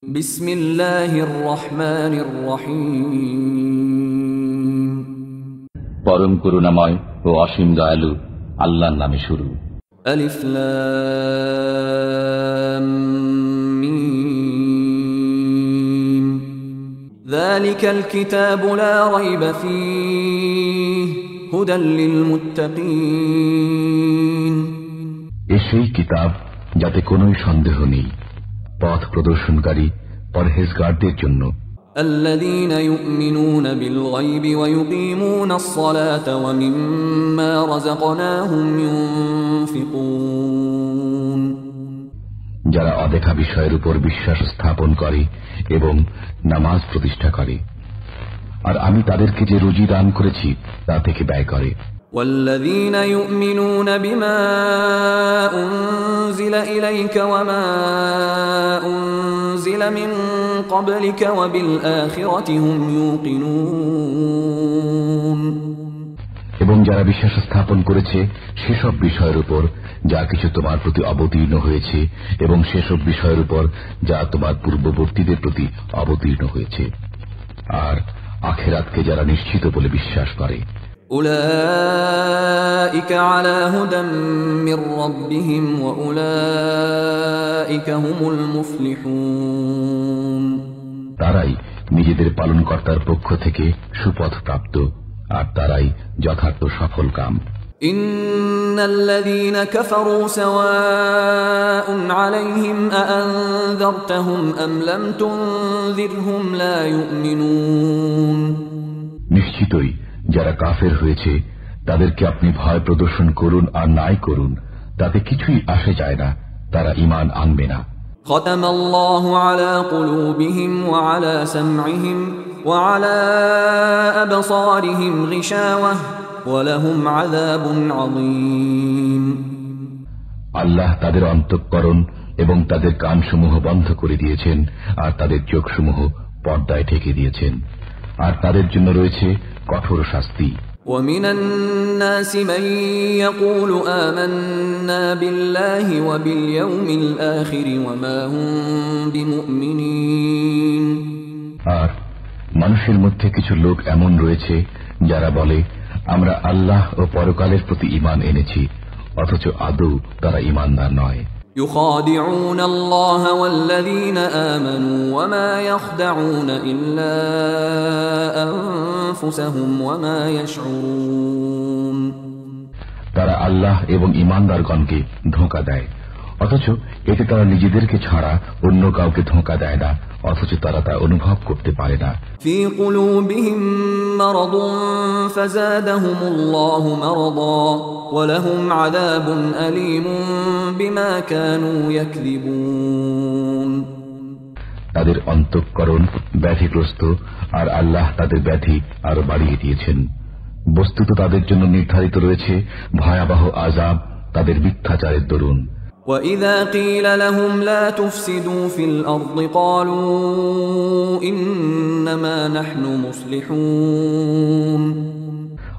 বিসমিল্লাহির রহমানির রহিম। পরম করুণাময় ও অসীম দয়ালু আল্লাহর নামে শুরু। আলিফ লাম মিম। যালিকাল কিতাবু লা রাইবা ফীহি হুদাল লিল মুত্তাকিন। সেই কিতাব যাতে কোনো সন্দেহ নেই, পথ প্রদর্শনকারী পরহেজগারদের জন্য। الذين يؤمنون بالغيب ويقيمون الصلاة ومما رزقناهم ينفقون। যারা অদেখা বিষয়ের উপর বিশ্বাস স্থাপন করে এবং নামাজ প্রতিষ্ঠা করে, আর আমি তাদেরকে যে রুজি দান করেছি তা থেকে ব্যয় করে। والذين يؤمنون بما أنزل إليك وما أنزل من قبلك وبالآخرة هم يوقنون। এবং যারা বিশ্বাস স্থাপন করেছে সেসব বিষয়ের উপর যা কিছু তোমার প্রতি অবতীর্ণ হয়েছে এবং সেসব বিষয়ের উপর যা তোমার পূর্ববর্তীদের প্রতি অবতীর্ণ হয়েছে, আর আখিরাতকে যারা নিশ্চিত বলে বিশ্বাস করে। أولئك على هدى من ربهم وأولئك هم المفلحون। তারাই নিজেদের পালনকর্তার পক্ষ থেকে সুপথ প্রাপ্ত, আর তারাই যথার্থ সফল কাম। إن الذين كفروا سواء عليهم أأنذرتهم أم لم تنذرهم لا يؤمنون। নিশ্চিতই যারা কাফের হয়েছে তাদেরকে আপনি ভয় প্রদর্শন করুন আর নাই করুন, তাতে কিছুই আসে যায় না, তারা ঈমান আনবে না। ختم الله على قلوبهم وعلى سمعهم وعلى أبصارهم غشاوة ولهم عذاب عظيم। আল্লাহ তাদের অন্তঃকরণ এবং তাদের কানসমূহ বন্ধ করে দিয়েছেন, আর তাদের চোখসমূহ পর্দায় ঢেকে দিয়েছেন, আর তাদের জন্য রয়েছে কঠোর শাস্তি। ومن الناس من يقول آمنا بالله وباليوم الآخر وما هم بمؤمنين। আর মানুষের মধ্যে কিছু লোক এমন রয়েছে যারা বলে আমরা আল্লাহ ও পরকালের প্রতি ঈমান এনেছি, অথচ আদৌ তারা ঈমানদার নয়। يخادعون الله والذين آمنوا وما يخدعون إلا أنفسهم وما يشعرون। তারা আল্লাহ এবং ঈমানদারগণকে ধোঁকা দেয়, অথচ এতে তারা নিজেদেরকে ছাড়া অন্য কাউকে ধোঁকা দেয় না, অথচ তারা তা অনুভব করতে পারে না। في قلوبهم مرض فزادهم الله مرضا ولهم عذاب أليم بما كانوا يكذبون। তাদের অন্তঃকরণ ব্যাধিগ্রস্ত, আর আল্লাহ তাদের ব্যাধি আরো বাড়িয়ে দিয়েছেন। বস্তুত তাদের জন্য নির্ধারিত রয়েছে ভয়াবহ আযাব তাদের মিথ্যাচারের দরুন। وَإِذَا قِيلَ لَهُمْ لَا تُفْسِدُوا فِي الْأَرْضِ قَالُوا إِنَّمَا نَحْنُ مُصْلِحُونَ।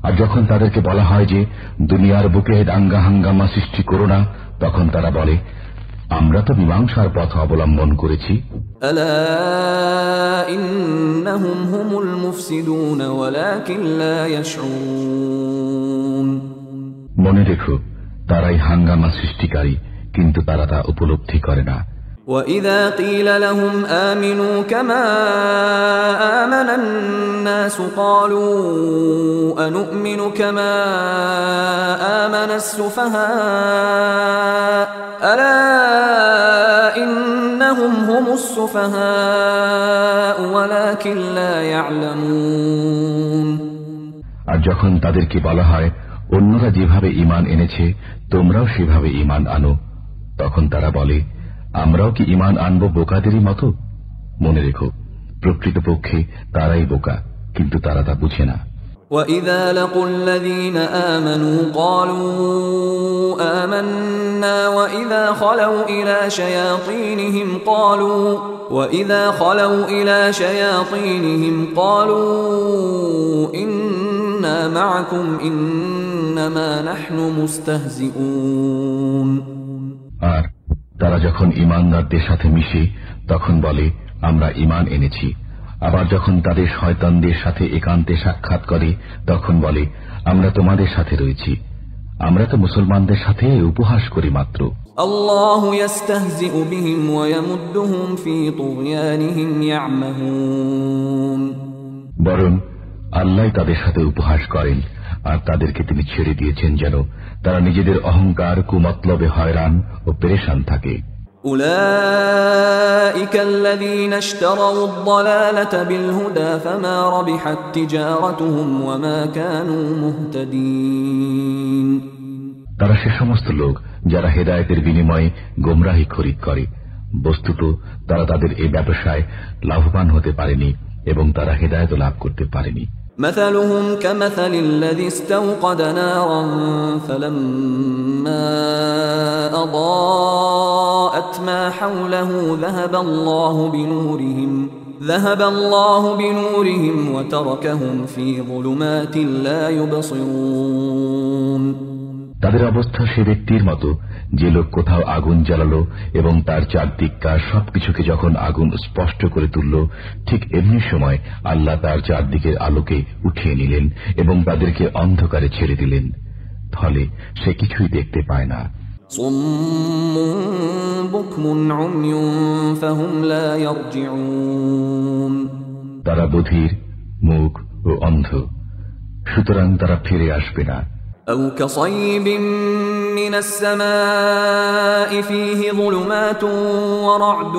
আর যখন তাদেরকে বলা হয় যে দুনিয়ার বুকে দাঙ্গা হাঙ্গামা সৃষ্টি করো না, তখন তারা বলে আমরা তো মীমাংসার পথ অবলম্বন করেছি। أَلَا إِنَّهُمْ هُمُ الْمُفْسِدُونَ وَلَكِنْ لَا يَشْعُرُونَ। মনে রেখো, তারাই হাঙ্গামা সৃষ্টিকারী, কিন্তু তারা তা উপলব্ধি করে না। وَإِذَا قِيلَ لَهُمْ آمِنُوا كَمَا آمَنَ النَّاسُ قَالُوا أَنُؤْمِنُ كَمَا آمَنَ السُّفَهَاءُ أَلَا إِنَّهُمْ هُمُ السُّفَهَاءُ وَلَكِنْ لَا يَعْلَمُونَ। আর যখন তাদেরকে বলা হয় অন্যরা যেভাবে ঈমান এনেছে তোমরাও সেভাবে ঈমান আনো, তখন তারা বলে আমরাও কি ঈমান আনব বোকাদেরই মতো। মনে রেখো, প্রকৃতপক্ষে তারাই বোকা, কিন্তু তারা তা বুঝে না। وَإِذَا لَقُوا الَّذِينَ آمَنُوا قَالُوا آمَنَّا وَإِذَا خَلَوْا إِلَى شَيَاطِينِهِمْ قَالُوا إِنَّا مَعَكُمْ إِنَّمَا نَحْنُ مُسْتَهْزِئُونَ। আর তারা যখন ঈমানদারদের সাথে মিশে তখন বলে আমরা ঈমান এনেছি। আবার যখন তাদের শয়তানদের সাথে একান্তে সাক্ষাৎ করে তখন বলে, আমরা তোমাদের সাথে রয়েছি, আমরা তো মুসলমানদের সাথে উপহাস করি মাত্র। আল্লাহু ইস্তাহজিউ বিহিম ওয়া ইয়ামুদ্দুহুম ফি তুগয়ানিহিম ইয়ামাহুন। বরং আল্লাহ তাদের সাথে উপহাস করেন আর তাদেরকে তিনি ছেড়ে দিয়েছেন যেন তারা নিজেদের অহংকার কুমতলবে হয়রান ও পেরেশান থাকে। উলাইকা আল্লাযীনা ইশতারাউ আদ-দালালাতা বিল হুদা ফামা রাবিহাত তিজারাতুহুম ওয়া মা কানু মুহতাদিন। তারা সে সমস্ত লোক যারা হেদায়েতের বিনিময়ে গোমরাহি খরিদ করে, বস্তুত তারা তাদের এই ব্যবসায় লাভবান হতে পারেনি এবং তারা হেদায়েত লাভ করতে পারেনি। مثلهم كمثل الذي استوقد نارا فلما أضاءت ما حوله ذهب الله بنورهم وتركهم في ظلمات لا يبصرون। তাদের অবস্থা সে ব্যক্তির মতো যে লোক কোথাও আগুন জ্বালালো এবং তার চারদিককার সবকিছুকে যখন আগুন স্পষ্ট করে তুলল, ঠিক এমনি সময় আল্লাহ তার চারদিকের আলোকে উঠিয়ে নিলেন এবং তাদেরকে অন্ধকারে ছেড়ে দিলেন, ফলে সে কিছুই দেখতে পায় না। তারা বধির, মূক ও অন্ধ, সুতরাং তারা ফিরে আসবে না। أو كصيب من السماء فيه ظلمات ورعد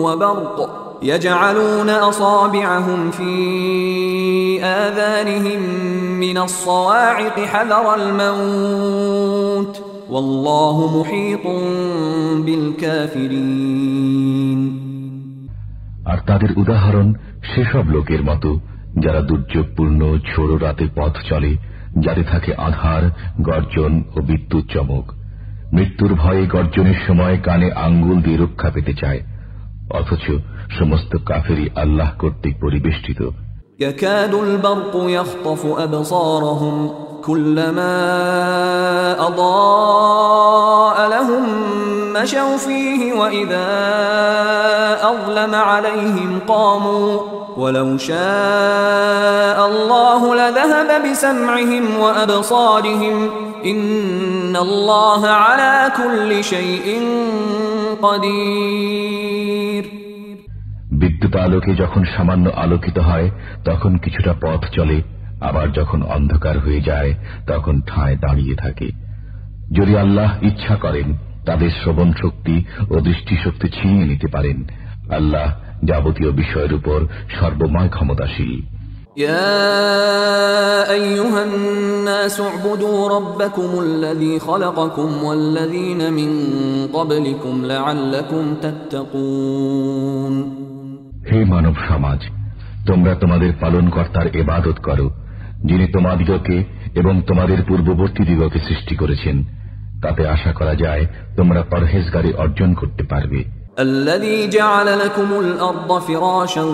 وبرق يجعلون أصابعهم في آذانهم من الصواعق حذر الموت والله محيط بالكافرين। আর তাদের উদাহরণ সেসব লোকের মতো যারা দুর্যোগপূর্ণ ঝোড়ো রাতে পথ চলে, যাতে থাকে আঁধার, গর্জন ও বিদ্যুৎ চমক। মৃত্যুর ভয়ে গর্জনের সময় কানে আঙ্গুল দিয়ে রক্ষা পেতে চায়, অথচ সমস্ত কাফেরই আল্লাহ কর্তৃক পরিবেষ্টিত। يكاد البرق يخطف أبصارهم كلما أضاء لهم مشوا فيه وإذا أظلم عليهم قاموا ولو شاء الله لذهب بسمعهم وأبصارهم إن الله على كل شيء قدير। বিদ্যুৎ আলোকে যখন সামান্য আলোকিত হয় তখন কিছুটা পথ চলে, আবার যখন অন্ধকার হয়ে যায় তখন ঠায় দাঁড়িয়ে থাকে। যদি আল্লাহ ইচ্ছা করেন তাদের শ্রবণ শক্তি ও দৃষ্টিশক্তি ছিনিয়ে নিতে পারেন। আল্লাহ যাবতীয় বিষয়ের উপর সর্বময় ক্ষমতাশীল। يا أيها الناس اعبدوا ربكم الذي خلقكم والذين من قبلكم لعلكم تتقون। হে মানব সমাজ, তোমরা তোমাদের পালনকর্তার ইবাদত করো, যিনি তোমাদিগকে এবং তোমাদের পূর্ববর্তী দিগকে সৃষ্টি করেছেন, তাতে আশা করা যায় তোমরা পরহেজগারি অর্জন করতে পারবে। الذي جعل لكم الأرض فراشا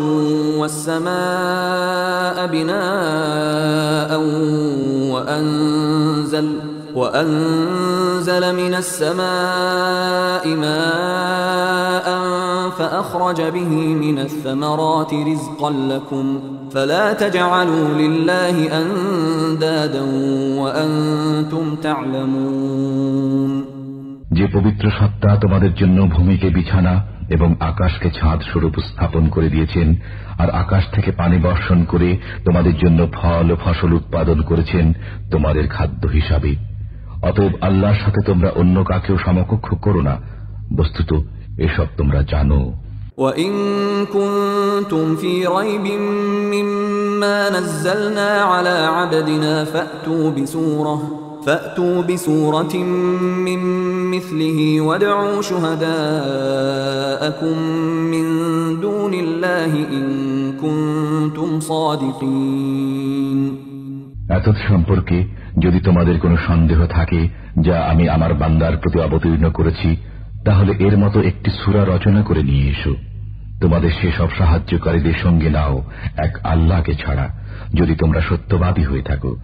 والسماء بناء وأنزل من السماء ماء فأخرج به من الثمرات رزقا لكم فلا تجعلوا لله أندادا وأنتم تعلمون। যে পবিত্র সত্তা তোমাদের জন্য ভূমিকে বিছানা এবং আকাশকে ছাদ স্বরূপ স্থাপন করে দিয়েছেন, আর আকাশ থেকে পানি বর্ষণ করে তোমাদের জন্য ফল ও ফসল উৎপাদন করেছেন তোমাদের খাদ্য হিসাবে, অতএব আল্লাহর সাথে তোমরা অন্য কাকেও সমকক্ষ করো না, বস্তুত এসব তোমরা জানো। وَإِن كُنتُمْ فِي رَيْبٍ مِّمَّا نَزَّلْنَا عَلَى عَبْدِنَا فَأْتُوا بِسُورَةٍ مِّن مِّثْلِهِ وَادْعُوا شُهَدَاءَكُم مِّن دُونِ اللَّهِ إِن كُنتُمْ صَادِقِينَ। এতদ সম্পর্কে যদি তোমাদের কোনো সন্দেহ থাকে যা আমি আমার বান্দার প্রতি অবতীর্ণ করেছি, তাহলে এর মতো একটি সূরা রচনা করে নিয়ে এসো। তোমাদের সেসব সাহায্যকারীদের সঙ্গে নাও এক আল্লাহকে ছাড়া, যদি তোমরা সত্যবাদী হয়ে থাকো।